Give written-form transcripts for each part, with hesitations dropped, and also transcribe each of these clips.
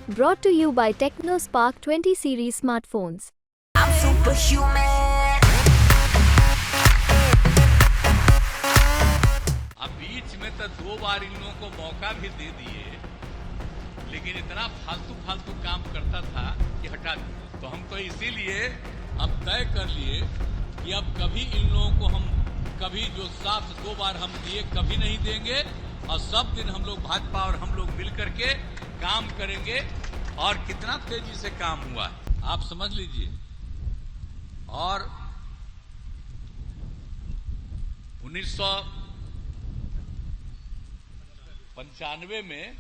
Brought to you by TechnoSpark 20 series smartphones. I'm superhuman. अब बीच में तो 2 बार इन लोगों को मौका भी दे दिए, लेकिन इतना फालतू काम करता था कि हटा दिया। तो हम तो इसीलिए अब तय कर लिए कि अब कभी इन लोगों को हम कभी जो साथ 2 बार हम दिए कभी नहीं देंगे, और सब दिन हम लोग भाजपा और हम लोग मिल करके काम करेंगे। और कितना तेजी से काम हुआ है आप समझ लीजिए। और 1995 में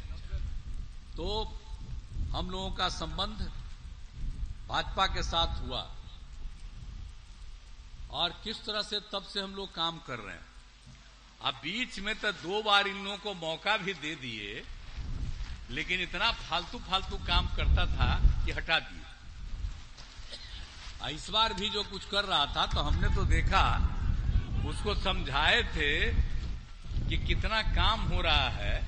तो हम लोगों का संबंध भाजपा के साथ हुआ, और किस तरह से तब से हम लोग काम कर रहे हैं। अब बीच में तो 2 बार इन लोगों को मौका भी दे दिए, लेकिन इतना फालतू काम करता था कि हटा दिए। इस बार भी जो कुछ कर रहा था तो हमने तो देखा, उसको समझाए थे कि कितना काम हो रहा है,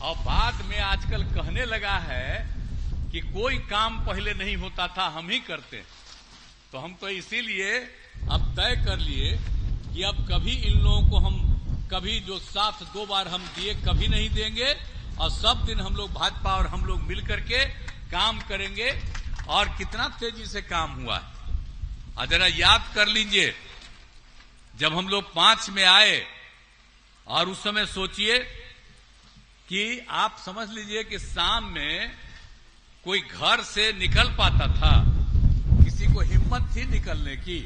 और बाद में आजकल कहने लगा है कि कोई काम पहले नहीं होता था, हम ही करते। तो हम तो इसीलिए अब तय कर लिए कि अब कभी इन लोगों को हम कभी जो साथ 2 बार हम दिए कभी नहीं देंगे, और सब दिन हम लोग भाजपा और हम लोग मिल करके काम करेंगे। और कितना तेजी से काम हुआ है। और जरा याद कर लीजिए, जब हम लोग 5 में आए, और उस समय सोचिए कि आप समझ लीजिए कि शाम में कोई घर से निकल पाता था, किसी को हिम्मत थी निकलने की,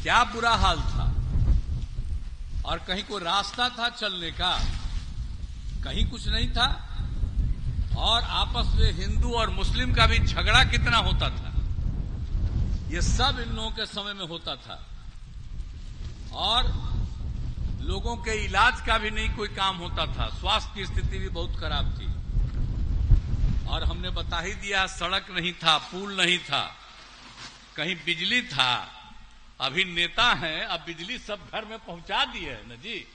क्या बुरा हाल था। और कहीं कोई रास्ता था चलने का, कहीं कुछ नहीं था। और आपस में हिंदू और मुस्लिम का भी झगड़ा कितना होता था, ये सब इन लोगों के समय में होता था। और लोगों के इलाज का भी नहीं कोई काम होता था, स्वास्थ्य की स्थिति भी बहुत खराब थी। और हमने बता ही दिया, सड़क नहीं था, पुल नहीं था, कहीं बिजली था। अभी नेता हैं, अब बिजली सब घर में पहुंचा दी है ना जी।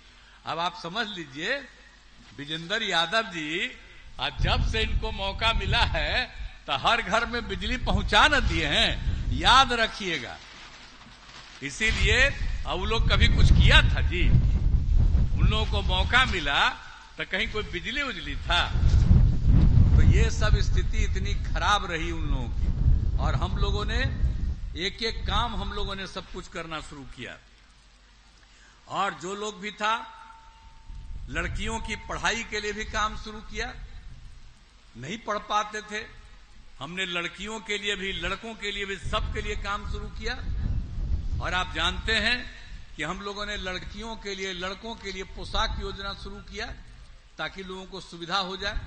अब आप समझ लीजिए, विजेंद्र यादव जी आज जब से इनको मौका मिला है तो हर घर में बिजली पहुंचा न दिए हैं, याद रखिएगा। इसीलिए अब लोग कभी कुछ किया था जी, उन लोगों को मौका मिला तो कहीं कोई बिजली उजली था। तो ये सब स्थिति इतनी खराब रही उन लोगों की, और हम लोगों ने एक एक काम हम लोगों ने सब कुछ करना शुरू किया। और जो लोग भी था, लड़कियों की पढ़ाई के लिए भी काम शुरू किया। नहीं पढ़ पाते थे, हमने लड़कियों के लिए भी, लड़कों के लिए भी, सबके लिए काम शुरू किया। और आप जानते हैं कि हम लोगों ने लड़कियों के लिए, लड़कों के लिए पोशाक योजना शुरू किया, ताकि लोगों को सुविधा हो जाए।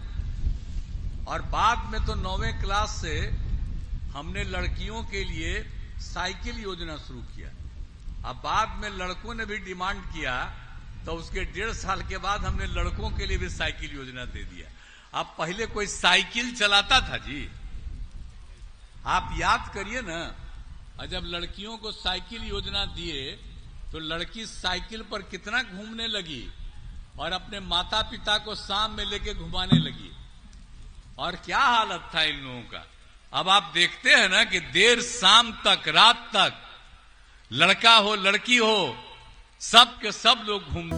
और बाद में तो 9वीं क्लास से हमने लड़कियों के लिए साइकिल योजना शुरू किया। अब बाद में लड़कों ने भी डिमांड किया, तो उसके 1.5 साल के बाद हमने लड़कों के लिए भी साइकिल योजना दे दिया। अब पहले कोई साइकिल चलाता था जी, आप याद करिए ना। और जब लड़कियों को साइकिल योजना दिए तो लड़की साइकिल पर कितना घूमने लगी, और अपने माता पिता को शाम में लेके घुमाने लगी। और क्या हालत था इन लोगों का। अब आप देखते हैं ना कि देर शाम तक, रात तक, लड़का हो लड़की हो, सब के सब लोग घूम